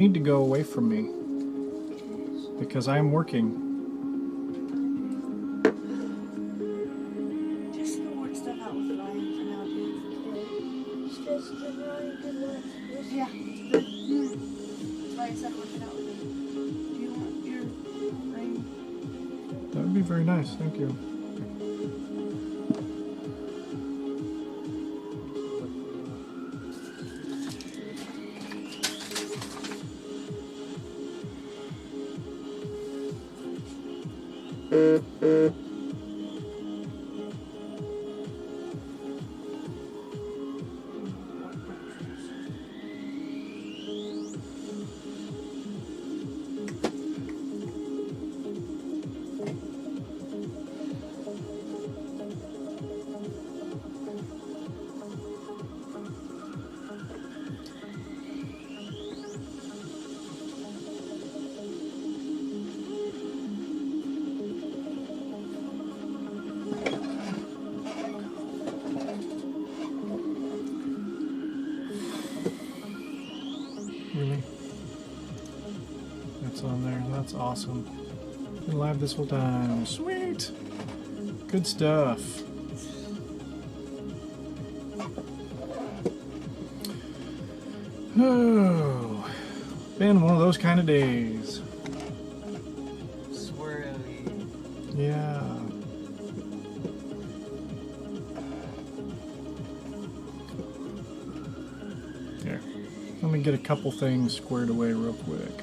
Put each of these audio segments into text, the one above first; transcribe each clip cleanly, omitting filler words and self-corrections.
need to go away from me because I am working. Just gonna work stuff out with Ryan for now, dude. It's just a really good luck. Yeah, it's good. That's why I said working out with him. Do you want your ring? That would be very nice, thank you. Really? That's on there. That's awesome. Been live this whole time. Sweet! Good stuff. Oh, been one of those kind of days. Swirly. Yeah. Here. Let me get a couple things squared away real quick.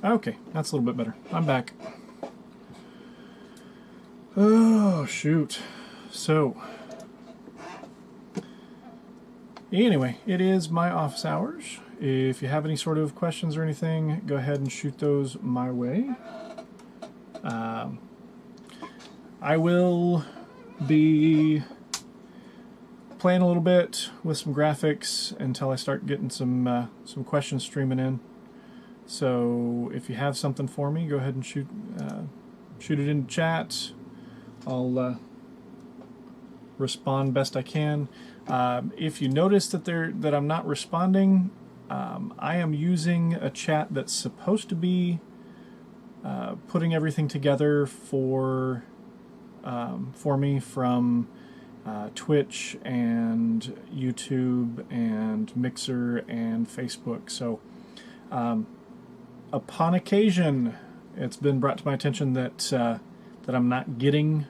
Okay, that's a little bit better. I'm back. Oh, shoot. So, anyway, it is my office hours. If you have any sort of questions or anything, go ahead and shoot those my way. I will be playing a little bit with some graphics until I start getting some questions streaming in. So if you have something for me, go ahead and shoot it in chat. I'll respond best I can. If you notice that I'm not responding, I am using a chat that's supposed to be putting everything together for me from Twitch and YouTube and Mixer and Facebook. So upon occasion, it's been brought to my attention that I'm not getting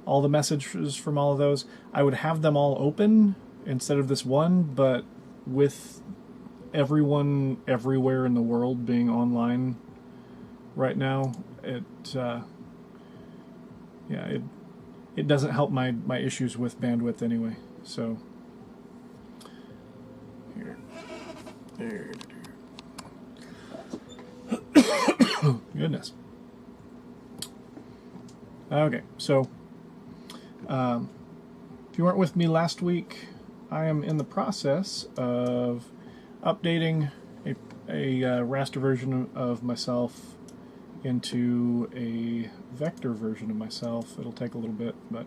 all the messages from all of those. I would have them all open instead of this one, but with everyone everywhere in the world being online right now, it doesn't help my issues with bandwidth anyway. So here, there. Goodness. Okay, so if you weren't with me last week, I am in the process of updating a raster version of myself into a vector version of myself. It'll take a little bit, but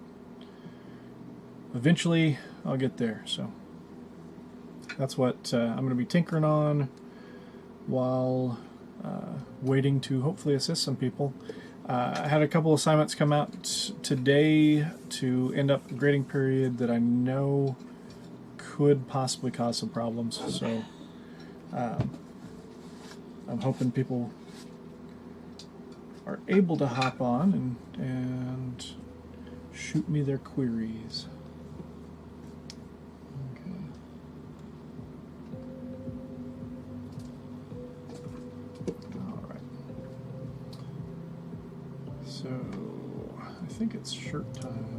eventually I'll get there. So that's what I'm going to be tinkering on while waiting to hopefully assist some people. I had a couple assignments come out today to end up grading period that I know could possibly cause some problems. So I'm hoping people are able to hop on and shoot me their queries. Okay. All right. So I think it's shirt time.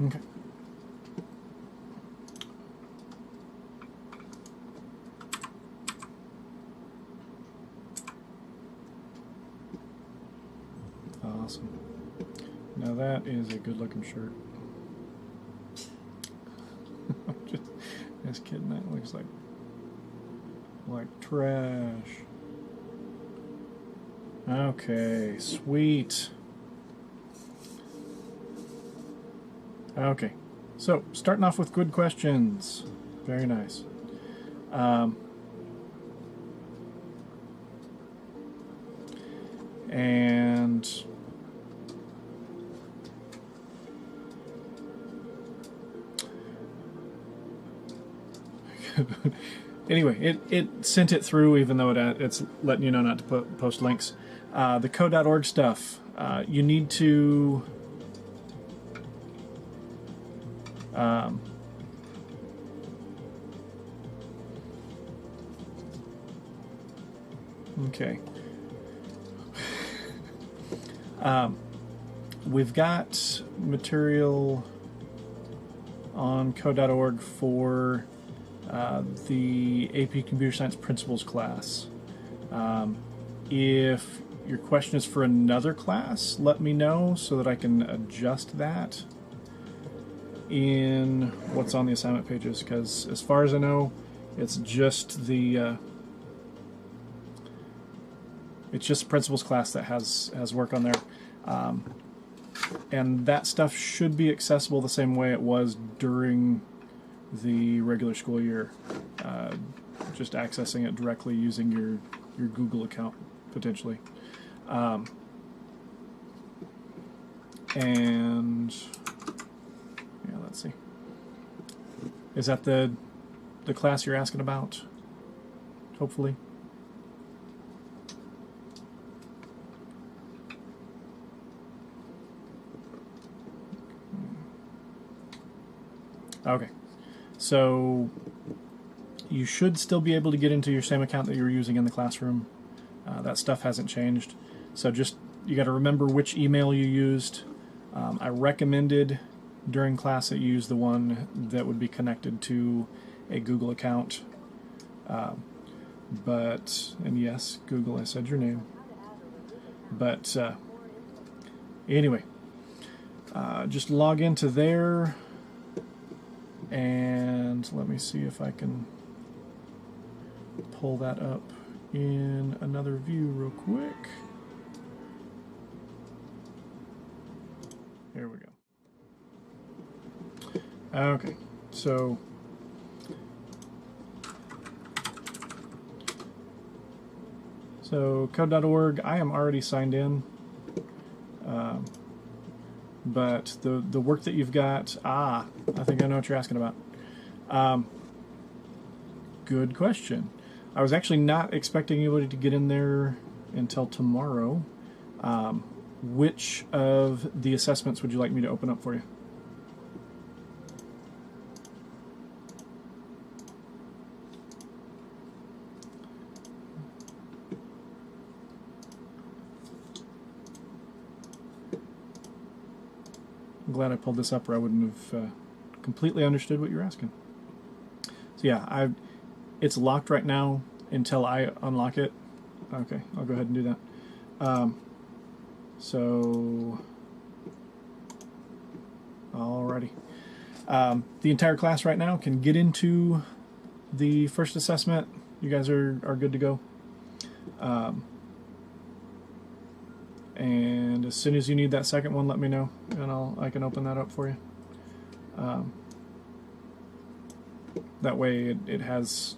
Okay. Awesome. Now that is a good looking shirt. Just kidding, that looks like trash. Okay, sweet. Okay, so starting off with good questions. Very nice. And anyway, it sent it through even though it's letting you know not to post links. The code.org stuff, you need to okay. We've got material on code.org for the AP Computer Science Principles class. If your question is for another class, let me know so that I can adjust that in what's on the assignment pages, because as far as I know, it's just the principles class that has work on there, and that stuff should be accessible the same way it was during the regular school year, just accessing it directly using your Google account potentially, and yeah, let's see. Is that the class you're asking about? Hopefully. Okay, so you should still be able to get into your same account that you were using in the classroom. That stuff hasn't changed. So just, you got to remember which email you used. I recommended during class that you use the one that would be connected to a Google account. And yes, Google, I said your name. But anyway, just log into there, and let me see if I can pull that up in another view real quick. Here we go. Okay, so code.org, I am already signed in, but the work that you've got, I think I know what you're asking about. Good question. I was actually not expecting anybody to get in there until tomorrow. Which of the assessments would you like me to open up for you? I'm glad I pulled this up, or I wouldn't have completely understood what you're asking. So yeah, it's locked right now until I unlock it. Okay, I'll go ahead and do that. So, alrighty. The entire class right now can get into the first assessment. You guys are good to go. And as soon as you need that second one, let me know, and I can open that up for you. That way it has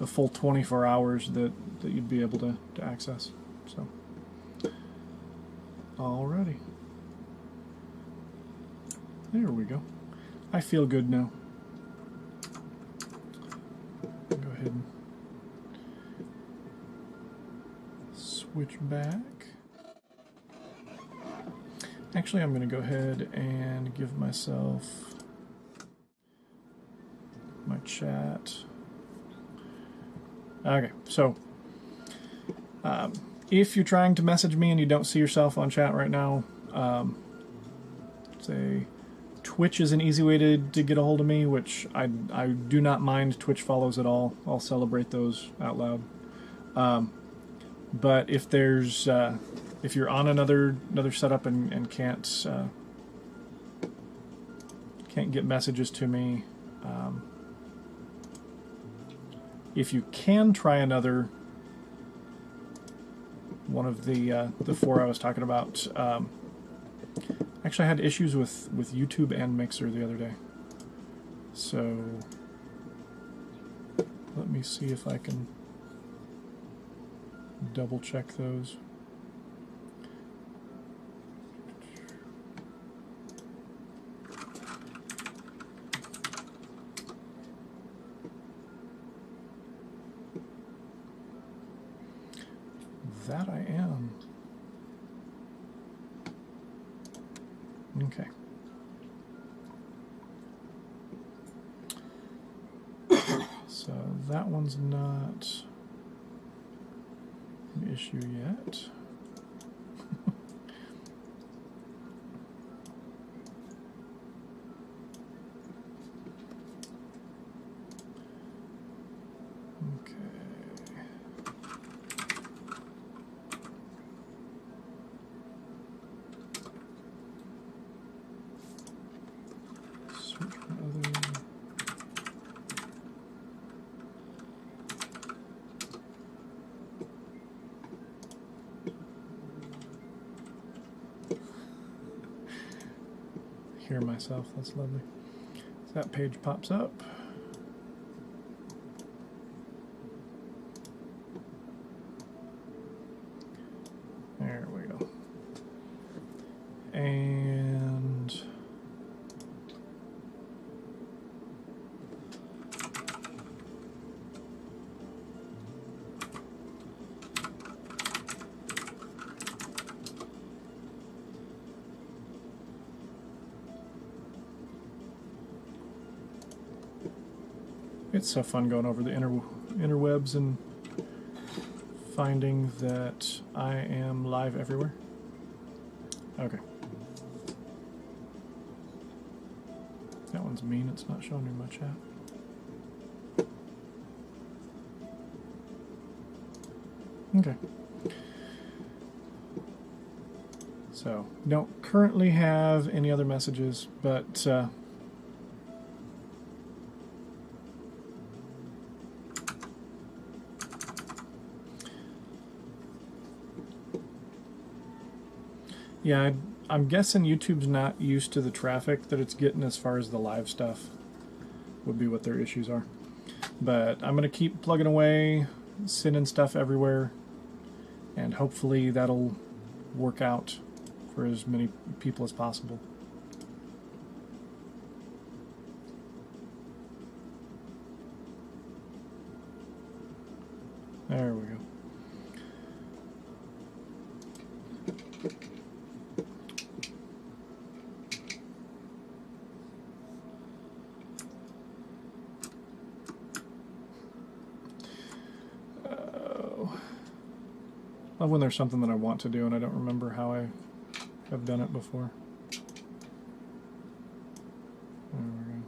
a full 24 hours that you'd be able to access. So, alrighty. There we go. I feel good now. Go ahead and switch back. Actually, I'm going to go ahead and give myself my chat. Okay, so if you're trying to message me and you don't see yourself on chat right now, say Twitch is an easy way to get a hold of me, which I do not mind Twitch follows at all. I'll celebrate those out loud. But if there's if you're on another setup and can't get messages to me, if you can try another one of the four I was talking about. Actually, I had issues with YouTube and Mixer the other day, so let me see if I can double check those. That I am. Okay. So that one's not an issue yet. Hear myself, that's lovely. So that page pops up. There we go. And it's so fun going over the interwebs and finding that I am live everywhere. Okay. That one's mean, it's not showing in my chat. Okay. So, don't currently have any other messages, but yeah, I'm guessing YouTube's not used to the traffic that it's getting as far as the live stuff would be what their issues are. But I'm going to keep plugging away, sending stuff everywhere, and hopefully that'll work out for as many people as possible. There we go. Love when there's something that I want to do and I don't remember how I have done it before. There we go.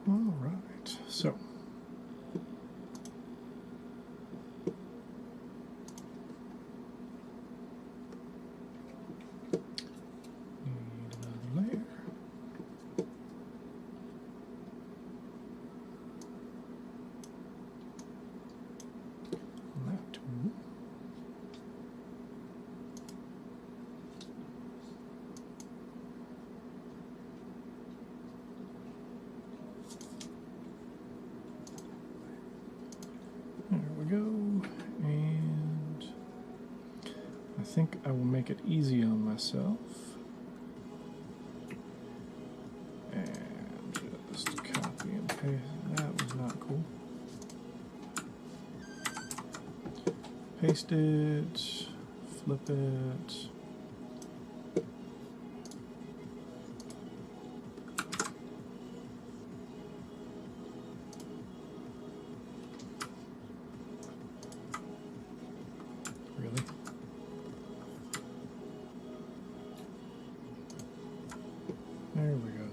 All right, so. There we go, and I think I will make it easy on myself and just copy and paste. That was not cool. Paste it, flip it. Really? There we go.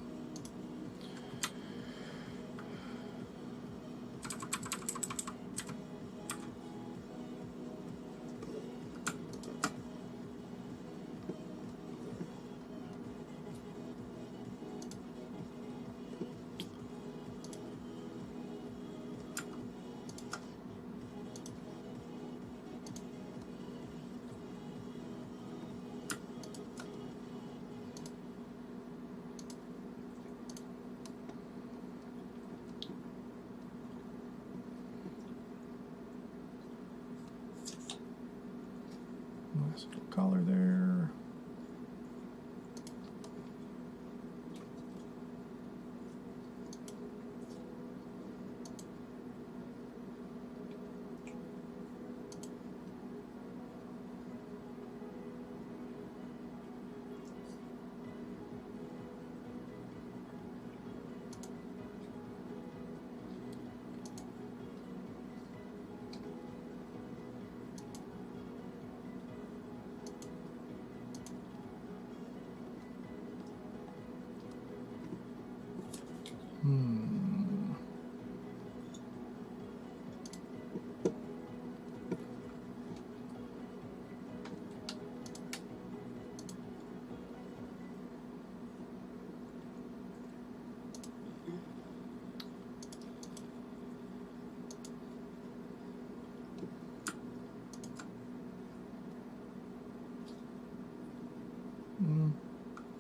Nice little collar there.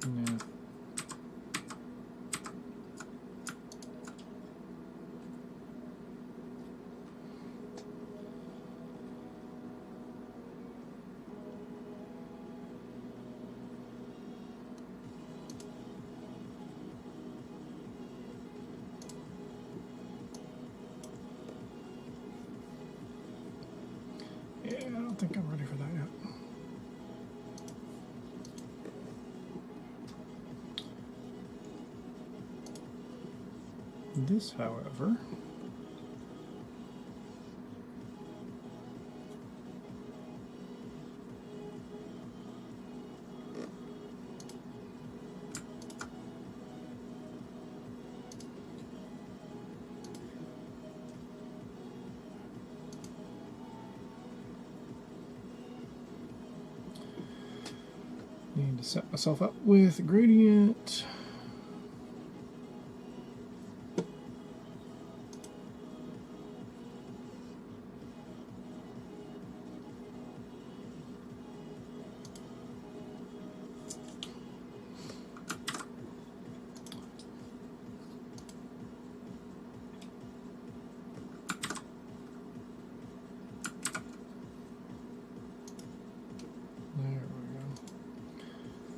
Yeah. Yeah, I don't think I'm ready for that yet. This, however, need to set myself up with gradient.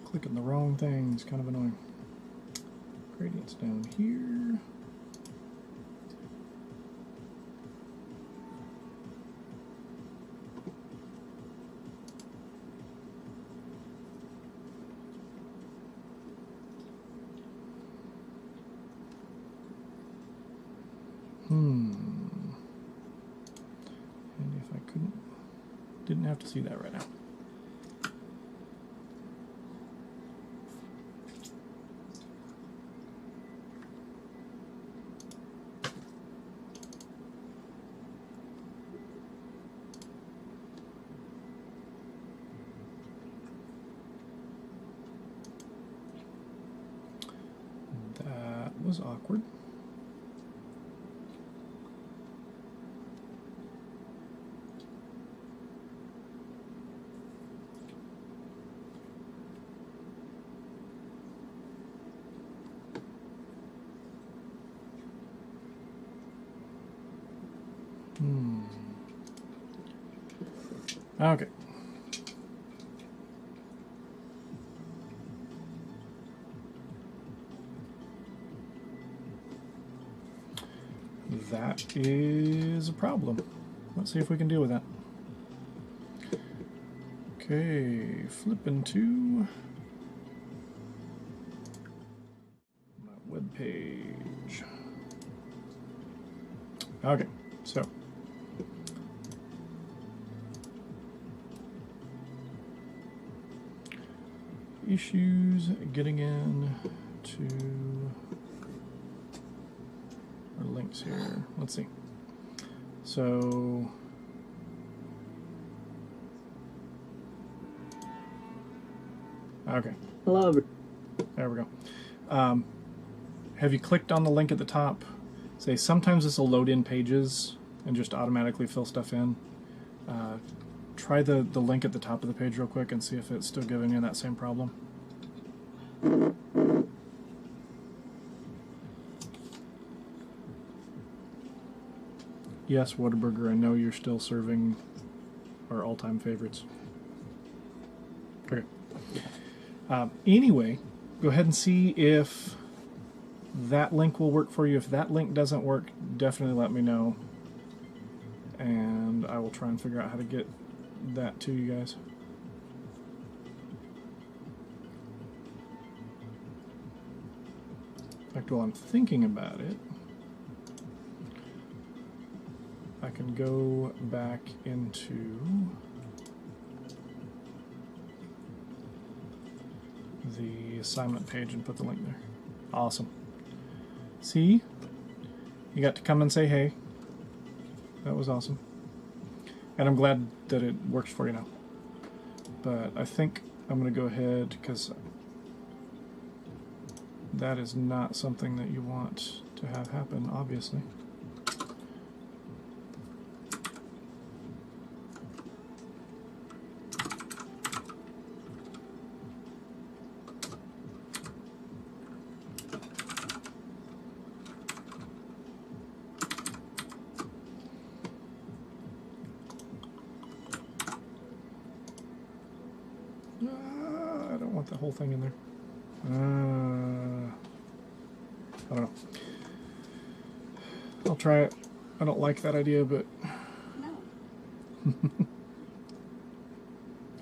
Clicking the wrong thing is kind of annoying. Gradients down here. And if I didn't have to see that right now. That was awkward. Okay. That is a problem. Let's see if we can deal with that. Okay, flipping to my web page. Okay, so issues getting in to our links here. Let's see. So okay. Hello. There we go. Have you clicked on the link at the top? Say sometimes this will load in pages and just automatically fill stuff in. Try the link at the top of the page real quick and see if it's still giving you that same problem. Yes, Whataburger, I know you're still serving our all-time favorites. Okay. Anyway, go ahead and see if that link will work for you. If that link doesn't work, definitely let me know. And I will try and figure out how to get that to you guys. In fact, while I'm thinking about it, I can go back into the assignment page and put the link there. Awesome. See? You got to come and say hey. That was awesome. And I'm glad that it works for you now. But I think I'm going to go ahead because that is not something that you want to have happen, obviously. I don't want the whole thing in there. I don't know. I'll try it. I don't like that idea, but... No.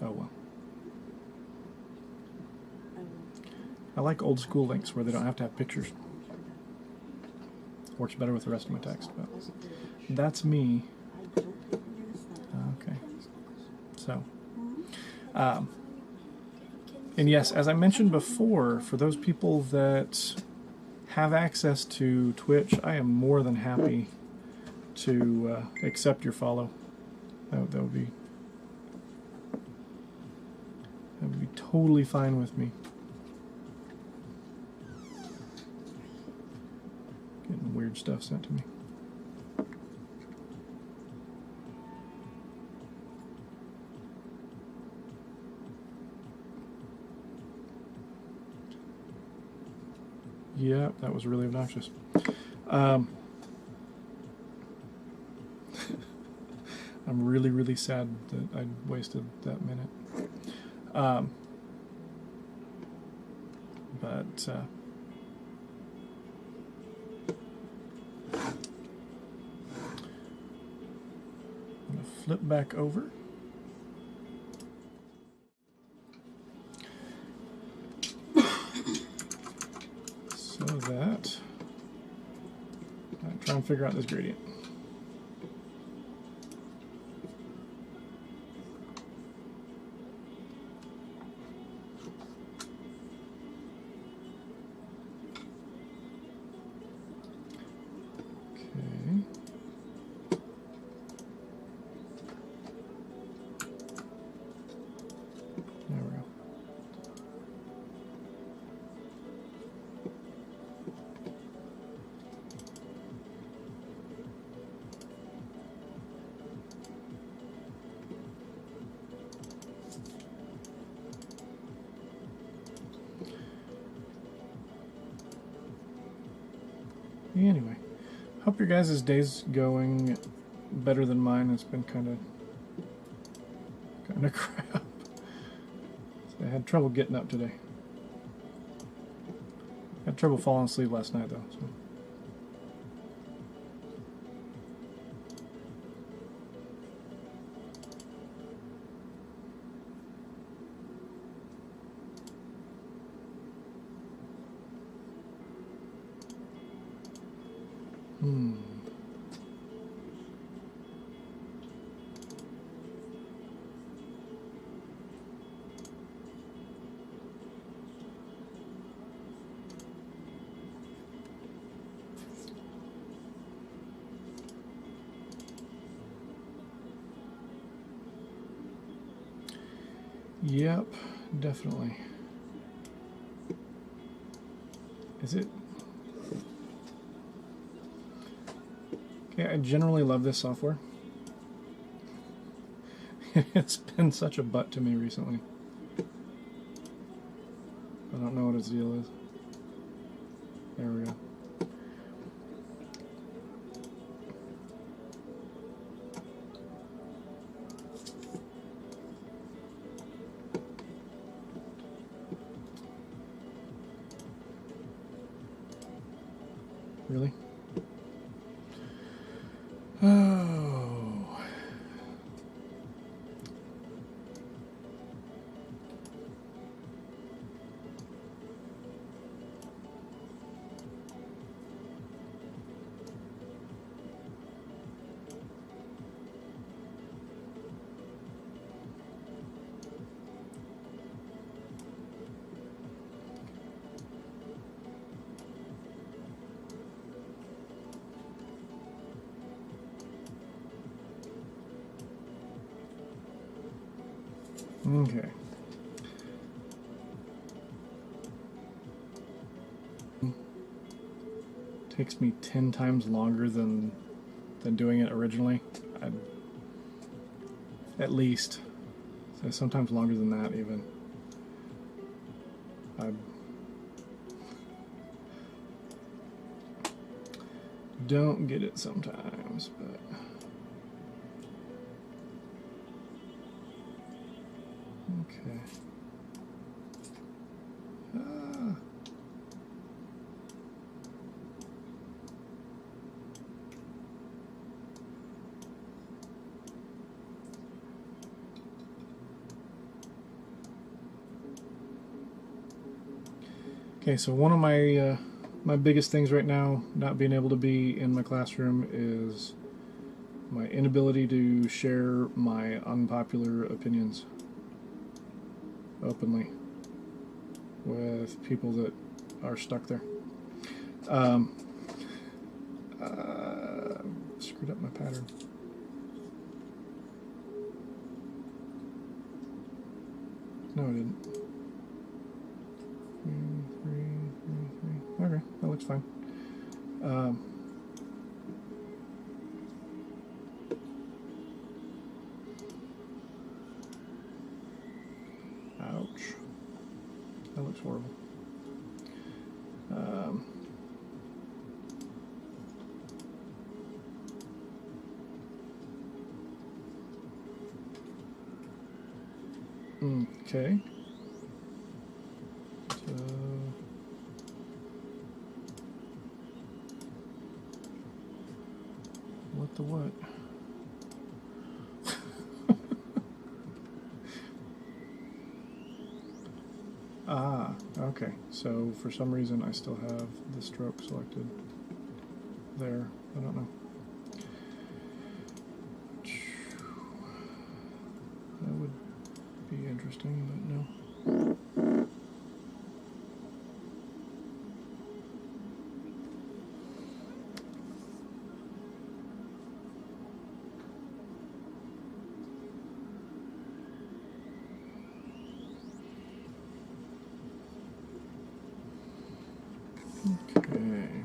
Oh well. I like old school links where they don't have to have pictures. Works better with the rest of my text, but that's me. Okay. So, and yes, as I mentioned before, for those people that have access to Twitch, I am more than happy to accept your follow. That would be totally fine with me. Getting weird stuff sent to me. Yeah, that was really obnoxious. I'm really, really sad that I wasted that minute. But I'm going to flip back over. So that try and figure out this gradient. Okay. There we go. Anyway, hope your guys' day's going better than mine. It's been kind of crap. I had trouble getting up today. Had trouble falling asleep last night though. So. Yep, definitely. Is it? Okay, I generally love this software. It's been such a butt to me recently. I don't know what its deal is. There we go. Really? Oh. Okay. Takes me 10 times longer than doing it originally. At least. So sometimes longer than that even. I don't get it sometimes, but okay. Okay, so one of my my biggest things right now, not being able to be in my classroom, is my inability to share my unpopular opinions openly with people that are stuck there. Screwed up my pattern. No, I didn't. Okay, that looks fine. Ouch. That looks horrible. Okay. So what the what? Ah, okay. So for some reason I still have the stroke selected there. I don't know. That would be interesting, but no. Okay.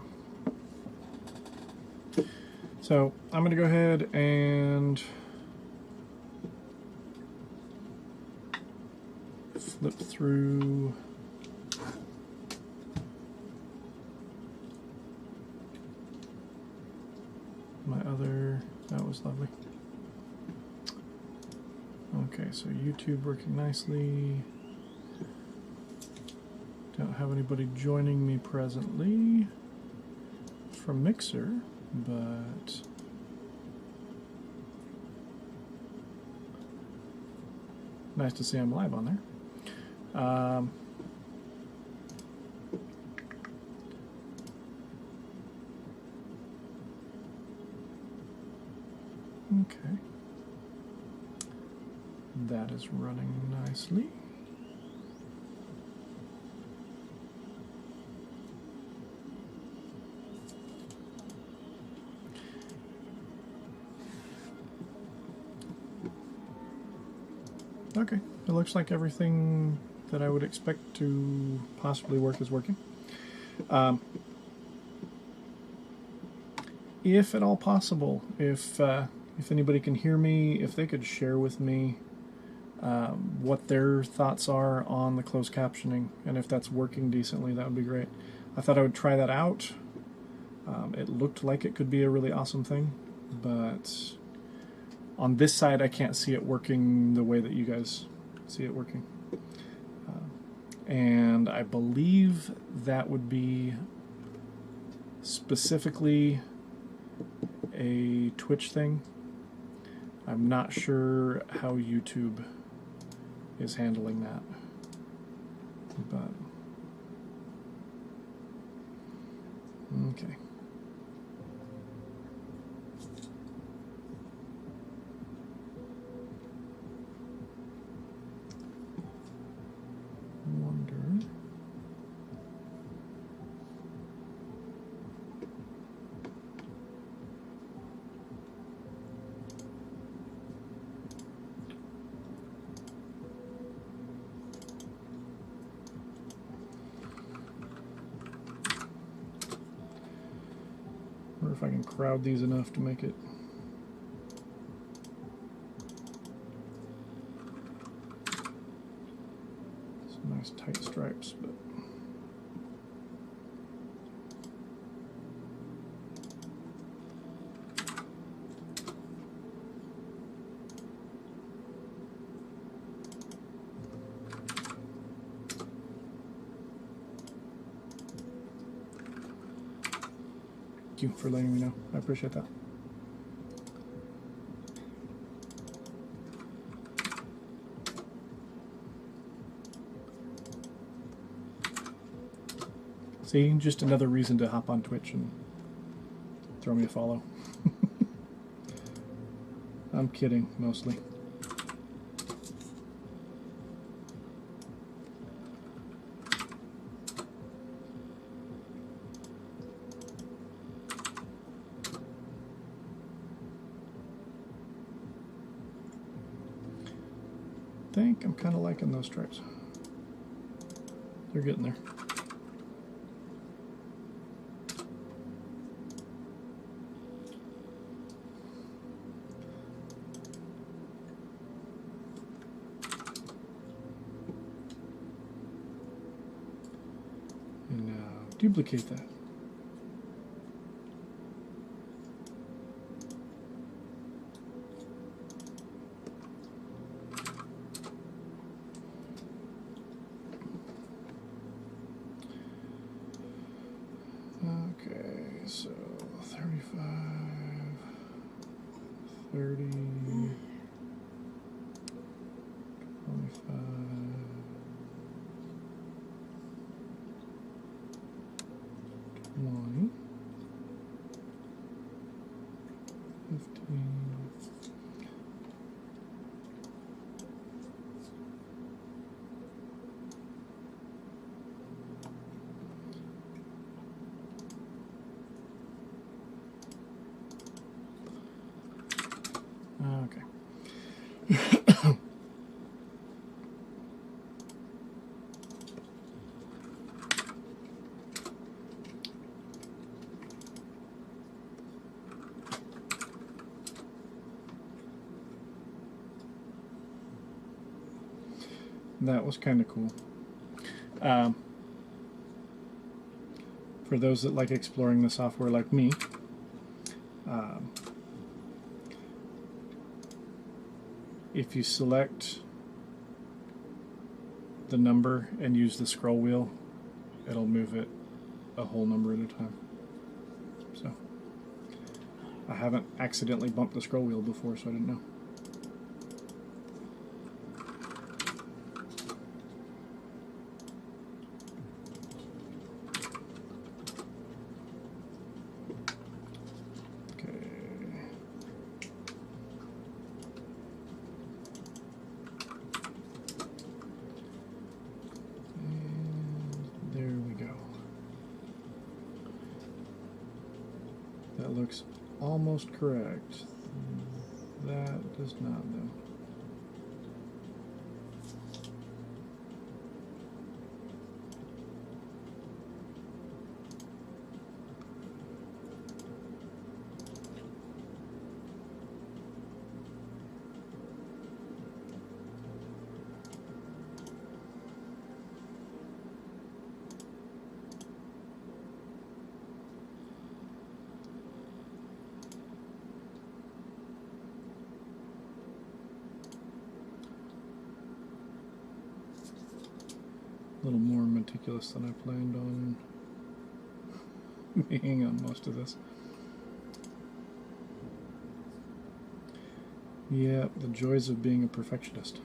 So I'm going to go ahead and flip through my other. That was lovely. Okay, so YouTube working nicely. Don't have anybody joining me presently from Mixer, but nice to see I'm live on there. Okay. That is running nicely. Okay, it looks like everything that I would expect to possibly work is working. If at all possible, if anybody can hear me, if they could share with me what their thoughts are on the closed captioning, and if that's working decently, that would be great. I thought I would try that out. It looked like it could be a really awesome thing, but on this side I can't see it working the way that you guys see it working. And I believe that would be specifically a Twitch thing. I'm not sure how YouTube is handling that, but okay. Wonder. Wonder if I can crowd these enough to make it. Some nice tight stripes, but thank you for letting me know. I appreciate that. See, just another reason to hop on Twitch and throw me a follow. I'm kidding, mostly. I think I'm kind of liking those stripes. They're getting there. duplicate that. Okay, so 35, 30, 25, 20, 15, that was kind of cool. For those that like exploring the software like me, if you select the number and use the scroll wheel, it'll move it a whole number at a time. So I haven't accidentally bumped the scroll wheel before, so I didn't know. That looks almost correct. That does not, though. A little more meticulous than I planned on being on most of this. Yeah, the joys of being a perfectionist.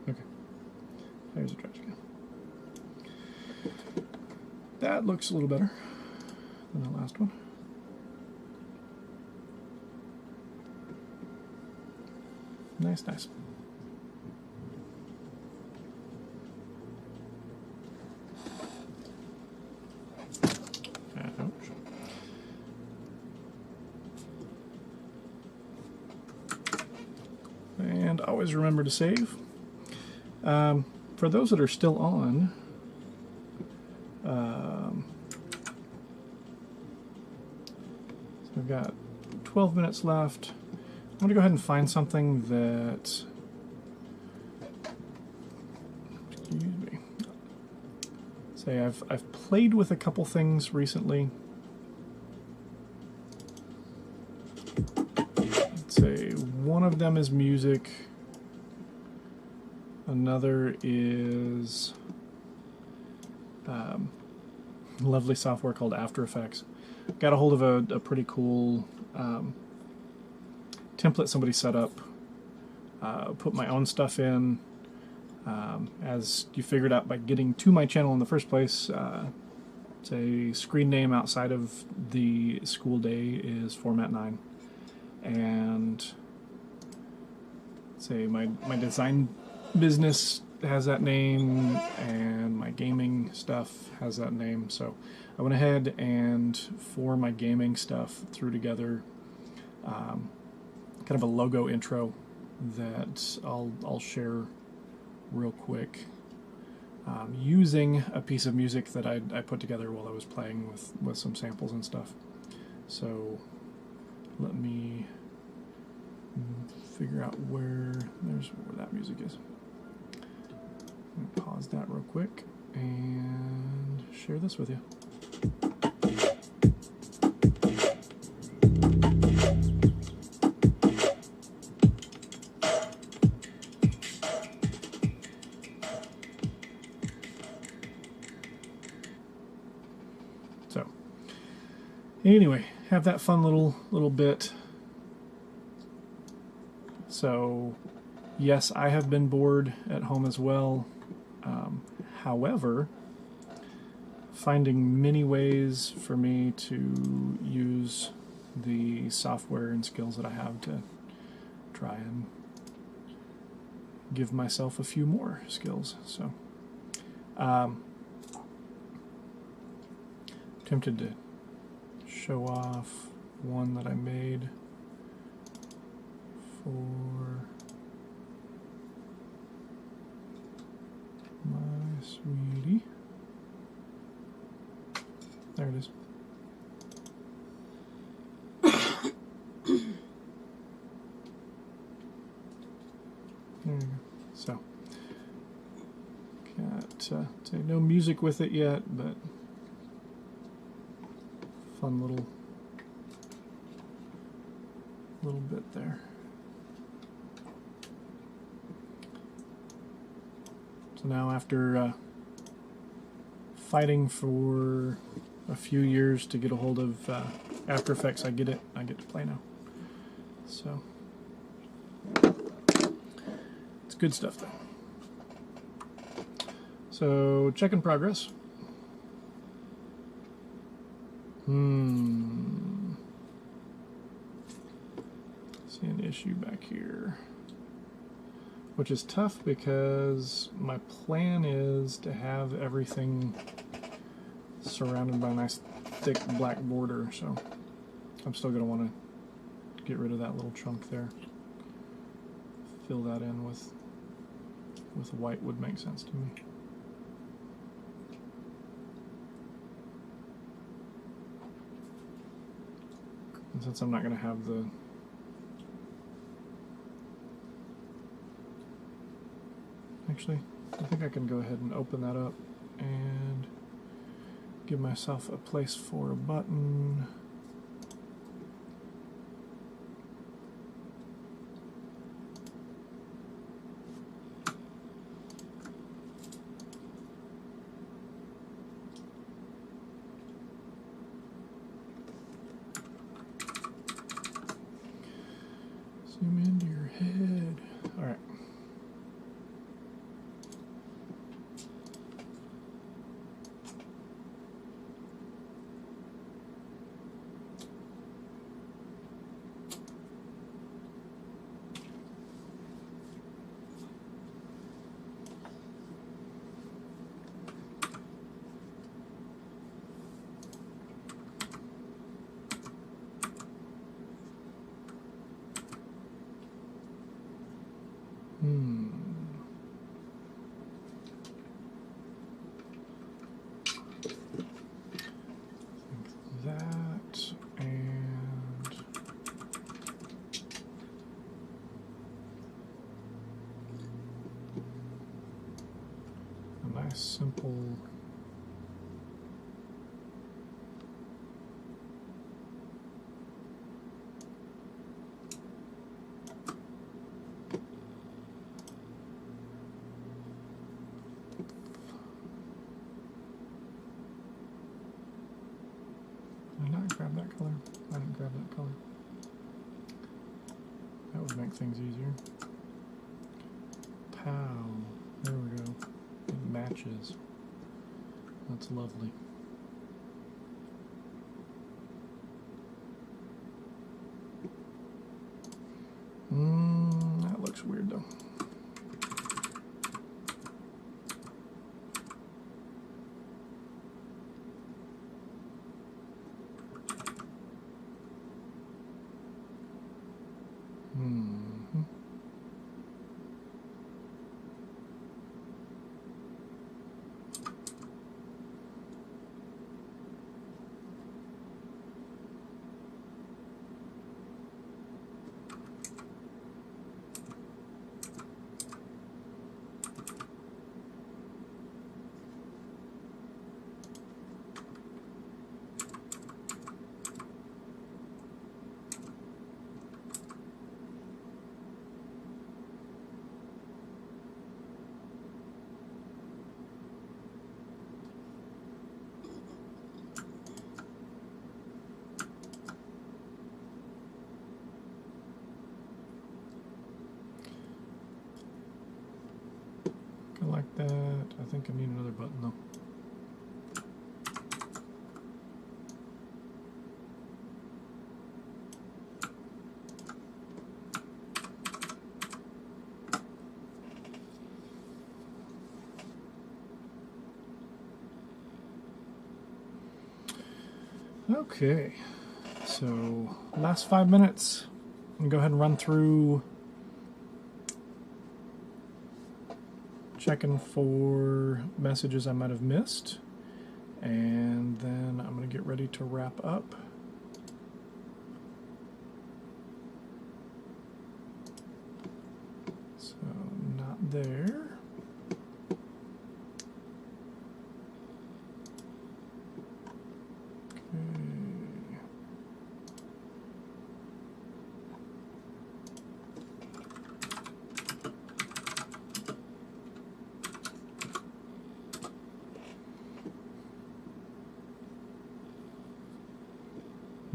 Okay, there's a trash can. That looks a little better than the last one. Nice, nice. Ouch. And always remember to save. For those that are still on, so I've got 12 minutes left. I'm going to go ahead and find something that, excuse me, say I've played with a couple things recently. Let's say one of them is music. Another is lovely software called After Effects. Got a hold of a pretty cool template somebody set up. Put my own stuff in. As you figured out by getting to my channel in the first place, say screen name outside of the school day is Format 9. And say my design business has that name, and my gaming stuff has that name. So I went ahead and for my gaming stuff threw together kind of a logo intro that I'll share real quick, using a piece of music that I put together while I was playing with some samples and stuff. So let me figure out where that music is. Pause that real quick and share this with you. So anyway, have that fun little bit. So yes, I have been bored at home as well. However, finding many ways for me to use the software and skills that I have to try and give myself a few more skills. So, tempted to show off one that I made for my sweetie. There it is. There you go. So, got say no music with it yet, but fun little bit there. So now, after fighting for a few years to get a hold of After Effects, I get to play now. So it's good stuff though. So check in progress. See an issue back here, which is tough because my plan is to have everything surrounded by a nice thick black border, so I'm still going to want to get rid of that little chunk there. Fill that in with white would make sense to me. And since I'm not going to have the actually, I think I can go ahead and open that up and give myself a place for a button. Zoom into your head. All right. That and a nice simple grab that color. I didn't grab that color. That would make things easier. Pow. There we go. It matches. That's lovely. That looks weird though. like that. I think I need another button though. Okay, so last 5 minutes. I'm gonna go ahead and run through checking for messages I might have missed, and then I'm gonna get ready to wrap up. So not there.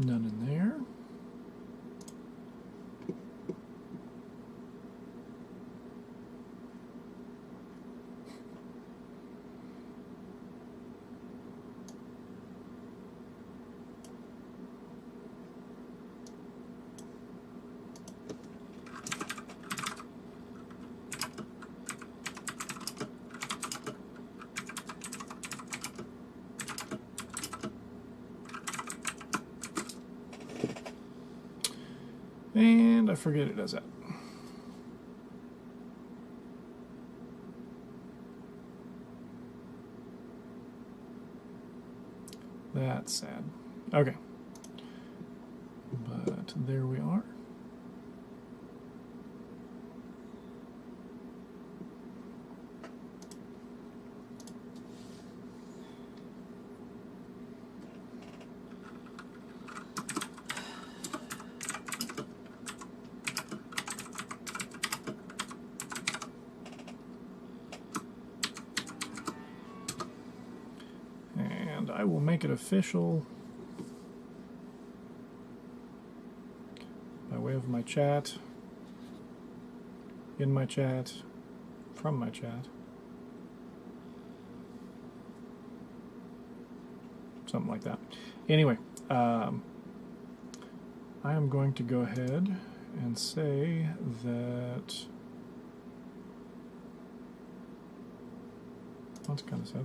None in there. And I forget it does that. That's sad. Okay. But there we are. I will make it official by way of my chat, in my chat, from my chat. Something like that. Anyway, I am going to go ahead and say that... That's kind of sad.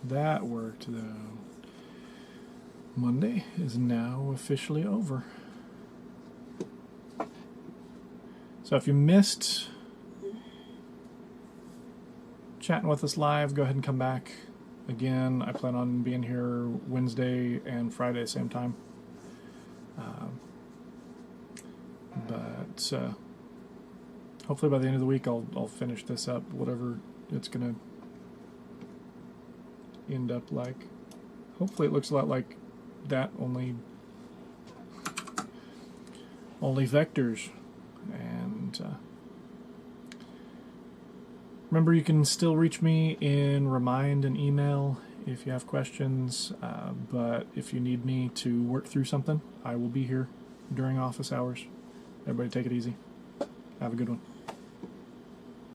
That worked though. Monday is now officially over. So if you missed chatting with us live, go ahead and come back. Again, I plan on being here Wednesday and Friday same time. But hopefully by the end of the week I'll finish this up, whatever it's gonna end up like. Hopefully it looks a lot like that, only vectors. And remember, you can still reach me in Remind and email if you have questions, but if you need me to work through something, I will be here during office hours. Everybody take it easy. Have a good one.